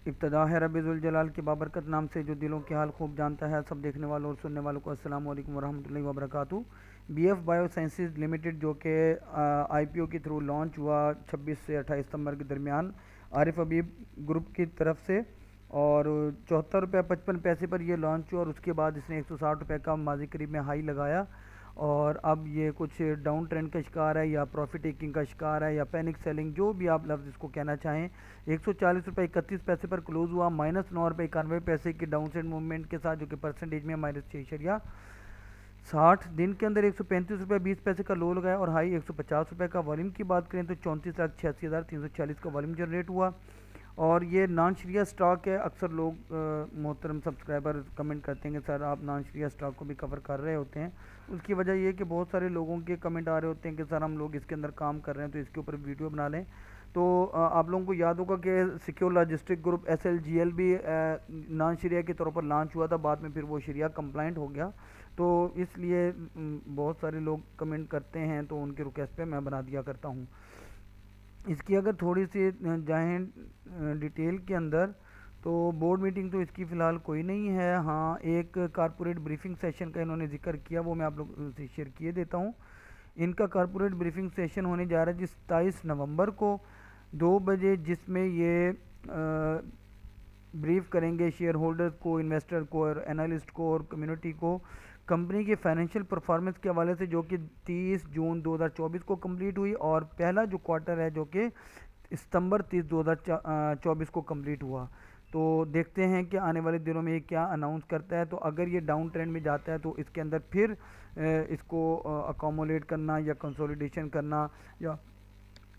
इब्तदा है रब्बिल जलाल के बाबरकत नाम से जो दिलों के हाल खूब जानता है। सब देखने वालों और सुनने वालों को अस्सलाम वालेकुम वरहमतुल्लाहि वबरकातुहू। बीएफ बायो साइंसेज लिमिटेड जो कि आईपीओ के थ्रू लॉन्च हुआ 26 से 28 सितंबर के दरमियान आरिफ हबीब ग्रुप की तरफ से, और 74 रुपये 55 पैसे पर यह लॉन्च हुआ और उसके बाद इसने 160 रुपये का माजी करीब में हाई लगाया और अब ये कुछ डाउन ट्रेंड का शिकार है या प्रॉफिट टेकिंग का शिकार है या पैनिक सेलिंग, जो भी आप लफ्ज़ इसको कहना चाहें। 140 रुपये 31 पैसे पर क्लोज हुआ, -9 रुपये 91 पैसे की डाउन साइड मूवमेंट के साथ, जो कि परसेंटेज में -6.60। दिन के अंदर 135 रुपये 20 पैसे का लो लगाया और हाई 150 रुपये का। वॉल्यूम की बात करें तो 34,86,340 का वॉल्यूम जनरेट हुआ और ये नॉन शरिया स्टॉक है। अक्सर लोग मोहतरम सब्सक्राइबर कमेंट करते हैं कि सर आप नॉन शरिया स्टॉक को भी कवर कर रहे होते हैं। उसकी वजह ये है कि बहुत सारे लोगों के कमेंट आ रहे होते हैं कि सर हम लोग इसके अंदर काम कर रहे हैं तो इसके ऊपर वीडियो बना लें। तो आप लोगों को याद होगा कि सिक्योर लॉजिस्टिक ग्रुप SLGL भी नॉन शरिया के तौर पर लॉन्च हुआ था, बाद में फिर वो शरिया कंप्लाइंट हो गया, तो इसलिए बहुत सारे लोग कमेंट करते हैं तो उनके रिक्वेस्ट पे मैं बना दिया करता हूँ। इसकी अगर थोड़ी सी जाएँ डिटेल के अंदर, तो बोर्ड मीटिंग तो इसकी फ़िलहाल कोई नहीं है। हाँ, एक कारपोरेट ब्रीफिंग सेशन का इन्होंने जिक्र किया, वो मैं आप लोगों से शेयर किए देता हूँ। इनका कारपोरेट ब्रीफिंग सेशन होने जा रहा है जिस 27 नवंबर को 2 बजे, जिसमें ये ब्रीफ करेंगे शेयर होल्डर्स को, इन्वेस्टर को और एनालिस्ट को और कम्युनिटी को कंपनी के फाइनेंशियल परफॉर्मेंस के हवाले से, जो कि 30 जून 2024 को कंप्लीट हुई और पहला जो क्वार्टर है जो कि सितंबर 30 2024 को कंप्लीट हुआ। तो देखते हैं कि आने वाले दिनों में ये क्या अनाउंस करता है। तो अगर ये डाउन ट्रेंड में जाता है तो इसके अंदर फिर इसको अकोमोडेट करना या कंसोलिडेशन करना या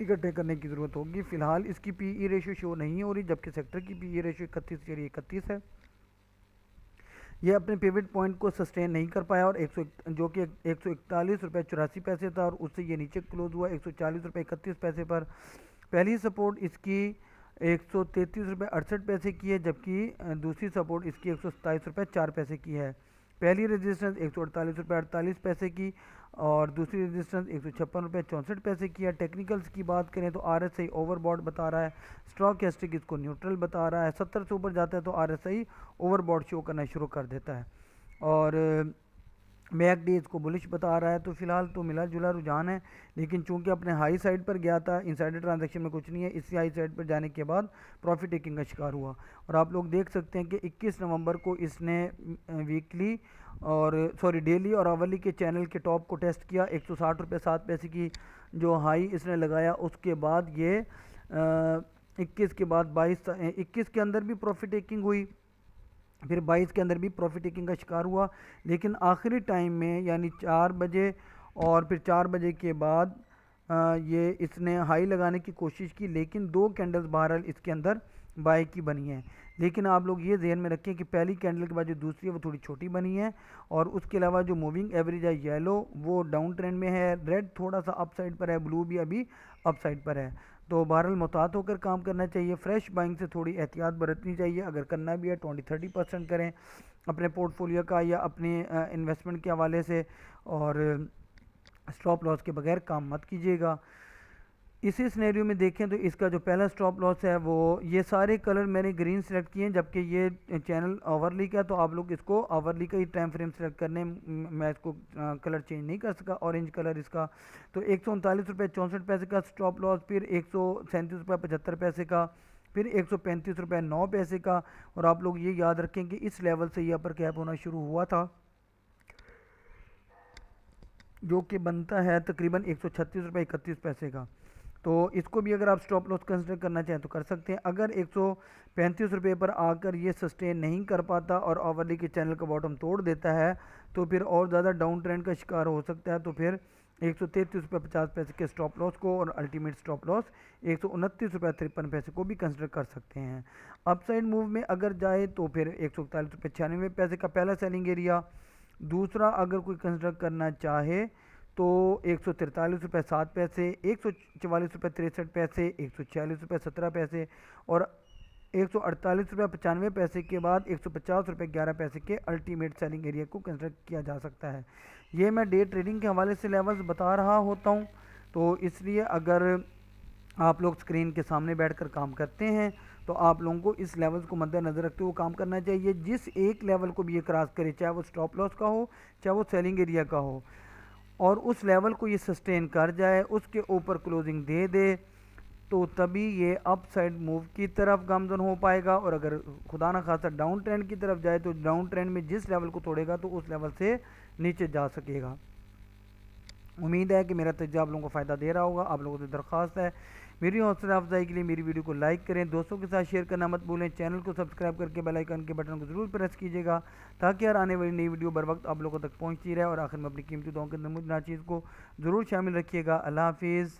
इकट्ठे करने की ज़रूरत होगी। फ़िलहाल इसकी पीई रेशियो शो नहीं हो रही, जबकि सेक्टर की पीई रेशियो 31 है। यह अपने पिवट पॉइंट को सस्टेन नहीं कर पाया और 100 जो कि 141 रुपये 84 पैसे था और उससे ये नीचे क्लोज हुआ 140 रुपये 31 पैसे पर। पहली सपोर्ट इसकी 133 रुपये 68 पैसे की है, जबकि दूसरी सपोर्ट इसकी 127 रुपये 4 पैसे की है। पहली रेजिस्टेंस 148 रुपये 48 पैसे की और दूसरी रेजिस्टेंस 156 रुपये 64 पैसे की है। टेक्निकल्स की बात करें तो RSI ओवरबॉट बता रहा है, स्टॉकेस्टिक इसको न्यूट्रल बता रहा है। 70 से ऊपर जाता है तो RSI ओवरबॉट शो करना शुरू कर देता है और MACD इसको बुलिश बता रहा है। तो फिलहाल तो मिला जुला रुझान है, लेकिन चूंकि अपने हाई साइड पर गया था, इनसाइडर ट्रांजैक्शन में कुछ नहीं है, इसी हाई साइड पर जाने के बाद प्रॉफिट टेकिंग का शिकार हुआ। और आप लोग देख सकते हैं कि 21 नवंबर को इसने वीकली और डेली और आवरली के चैनल के टॉप को टेस्ट किया। 160 रुपये 7 पैसे की जो हाई इसने लगाया, उसके बाद ये 21 के बाद 21 के अंदर भी प्रॉफिट टेकिंग हुई, फिर 22 के अंदर भी प्रॉफिट टेकिंग का शिकार हुआ, लेकिन आखिरी टाइम में यानी 4 बजे और फिर 4 बजे के बाद ये इसने हाई लगाने की कोशिश की, लेकिन 2 कैंडल्स बहरहाल इसके अंदर बाय की बनी है। लेकिन आप लोग ये ध्यान में रखें कि पहली कैंडल के बाद जो दूसरी है वो थोड़ी छोटी बनी है और उसके अलावा जो मूविंग एवरेज है येलो वो डाउन ट्रेंड में है, रेड थोड़ा सा अप साइड पर है, ब्लू भी अभी अप साइड पर है। तो बहरहाल मुहतात होकर काम करना चाहिए, फ्रेश बाइंग से थोड़ी एहतियात बरतनी चाहिए। अगर करना भी है 20-30% करें अपने पोर्टफोलियो का या अपने इन्वेस्टमेंट के हवाले से, और स्टॉप लॉस के बगैर काम मत कीजिएगा। इसी सिनेरियो में देखें तो इसका जो पहला स्टॉप लॉस है वो ये सारे कलर मैंने ग्रीन सेलेक्ट किए हैं, जबकि ये चैनल आवरली का, तो आप लोग इसको आवरली का ही टाइम फ्रेम सेलेक्ट करने, मैं इसको कलर चेंज नहीं कर सका, ऑरेंज कलर इसका। तो 139 रुपये 64 पैसे का स्टॉप लॉस, फिर 137 रुपये 75 पैसे का, फिर 135 रुपये 9 पैसे का। और आप लोग ये याद रखें कि इस लेवल से ये अपर कैप होना शुरू हुआ था, जो कि बनता है तकरीबन 136 रुपये 31 पैसे का। तो इसको भी अगर आप स्टॉप लॉस कंसिडर करना चाहें तो कर सकते हैं। अगर 135 रुपये पर आकर ये सस्टेन नहीं कर पाता और आवरली के चैनल का बॉटम तोड़ देता है तो फिर और ज़्यादा डाउन ट्रेंड का शिकार हो सकता है। तो फिर 133 रुपये 50 पैसे के स्टॉप लॉस को और अल्टीमेट स्टॉप लॉस 129 रुपये 53 पैसे को भी कंसिडर कर सकते हैं। अपसाइड मूव में अगर जाए तो फिर 141 रुपये 96 पैसे का पहला सेलिंग एरिया। दूसरा अगर कोई कंसिडर करना चाहे तो 143 रुपये 7 पैसे, 144 रुपये 63 पैसे, 146 रुपये 17 पैसे और 148 रुपये 95 पैसे के बाद 150 रुपये 11 पैसे के अल्टीमेट सेलिंग एरिया को कंसिडर किया जा सकता है। ये मैं डे ट्रेडिंग के हवाले से लेवल्स बता रहा होता हूँ, तो इसलिए अगर आप लोग स्क्रीन के सामने बैठकर काम करते हैं तो आप लोगों को इस लेवल्स को मद्देनजर रखते हुए काम करना चाहिए। जिस एक लेवल को भी ये क्रॉस करे, चाहे वो स्टॉप लॉस का हो चाहे वो सेलिंग एरिया का हो, और उस लेवल को ये सस्टेन कर जाए, उसके ऊपर क्लोजिंग दे दे, तो तभी ये अप साइड मूव की तरफ गामजन हो पाएगा। और अगर खुदा ना खासा डाउन ट्रेंड की तरफ जाए तो डाउन ट्रेंड में जिस लेवल को तोड़ेगा तो उस लेवल से नीचे जा सकेगा। उम्मीद है कि मेरा तजर्बा आप लोगों को फ़ायदा दे रहा होगा। आप लोगों से दरख्वास्त है, मेरी हौसला अफजाई के लिए मेरी वीडियो को लाइक करें, दोस्तों के साथ शेयर करना मत भूलें, चैनल को सब्सक्राइब करके बेल आइकन के बटन को ज़रूर प्रेस कीजिएगा ताकि हर आने वाली नई वीडियो बर वक्त आप लोगों तक पहुँचती रहे। और आखिर में अपनी कीमती दुआओं के अंदर मुझ नाचीज़ को ज़रूर शामिल रखिएगा। अल्लाह हाफिज़।